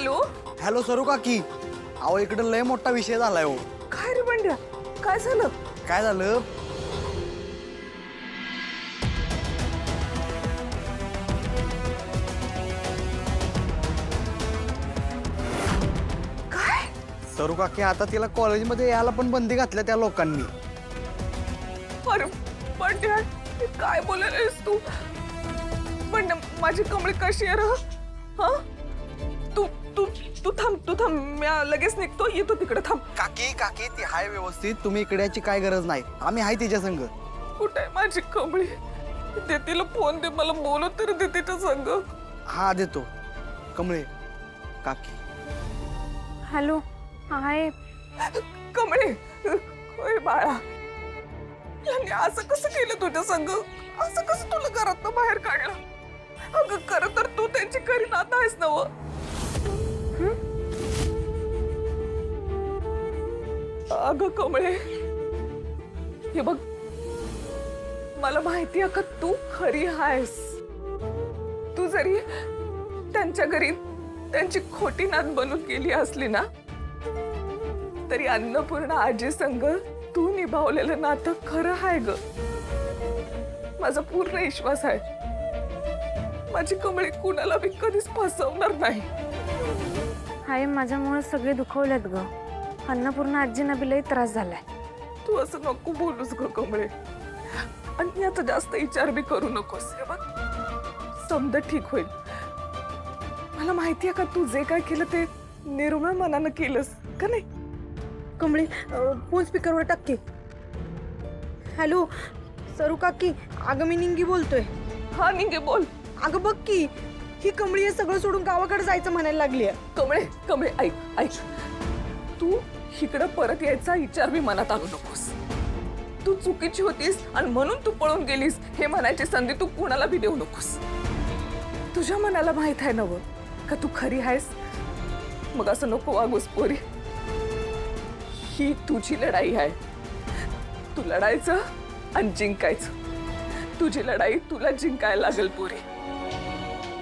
Hello hello सरू काकी, अहो इकडे लय मोठा विषय झालाय हो. काय रे बंड्या, काय झालं? काय झालं? काय? सरू काकी, आता तिला कॉलेजमध्ये यायला पण बंदी घातल्या त्या लोकांनी. अरे बंड्या, हे काय बोलायलास तू? बंड्या, माझी कमळी कशी आहे रे? हा, तू तू तू थांब, मी लगेच निघतो, येतो तिकडे, थांब. काकी काकी, ती हाय व्यवस्थित, तुम्ही इकडे याची काय गरज नाही, आम्ही आहे तिच्या संग. कुठे आहे माझी कमळी? दे तिला फोन दे, मला बोलू तर दे तिच्या संग. हा देतो. कमळे काकी. हॅलो, हाय. कमळे, ओय बाळा, यांनी असं कसं केलं तुझ्या संग? असं कसं तुला घरातनं बाहेर काढलं? अगं खरं तर तू त्यांची खरी नात आहेस ना व? अगं कमळे, हे बघ, मला माहिती आहे का तू खरी आहेस. तू जरी त्यांच्या घरी त्यांची खोटी नात बनून गेली असली ना, तरी अन्नपूर्णा आजी संग तू निभावलेलं नातं खरं आहे ग. माझा पूर्ण विश्वास आहे, माझी कमळी कुणाला बी कधीच फसवणार नाही. हाय, माझ्यामुळे सगळे दुखवलेत ग. अन्नपूर्णा आजींना बी लई त्रास झालाय. तू असं नको बोलूस ग कमळे, आणि याचा जास्त विचार बी करू नकोस. हे बघ, समजा ठीक होईल. मला माहिती आहे का तू जे काय केलं ते निर्मळ मनानं केलंस का नाही? कमळे, फोन स्पीकरवर टाक की. हॅलो सरू काकी, अगं मी निंगी बोलतोय. हा निघे, बोल. अगं बघ की, ही कमळी हे सगळं सोडून गावाकडे जायचं म्हणायला लागली आहे. कमळे कमळे, ऐक ऐक, तू इकडं परत यायचा विचार बी मनात आणू नकोस. तू चुकीची होतीस आणि म्हणून तू पळून गेलीस हे म्हणायची संधी तू कुणाला बी देऊ नकोस. तुझ्या मनाला माहित आहे नव का तू खरी आहेस. मग असं नको वागूस पोरी. ही तुझी लढाई आहे, तू लढायचं आणि जिंकायचं. तुझी लढाई तुला जिंकायला लागेल पोरी.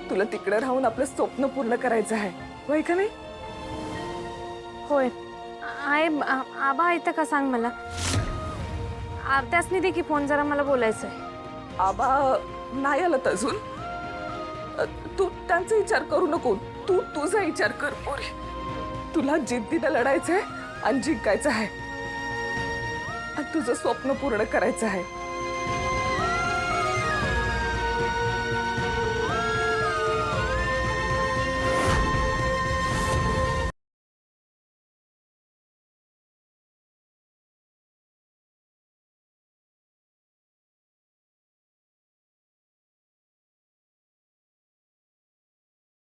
तुला तिकडे राहून आपलं स्वप्न पूर्ण करायचं आहे, होय का नाही? होय. हाय, आबा आहेत का सांग मला. त्यासनी दे की फोन, जरा मला बोलायचंय. आबा नाही आलं अजून. तू त्यांचा विचार करू नको, तू तुझा विचार कर पोरी. तुला जिद्दीनं लढायचंय आणि जिंकायचं आहे आणि तुझं स्वप्न पूर्ण करायचं आहे.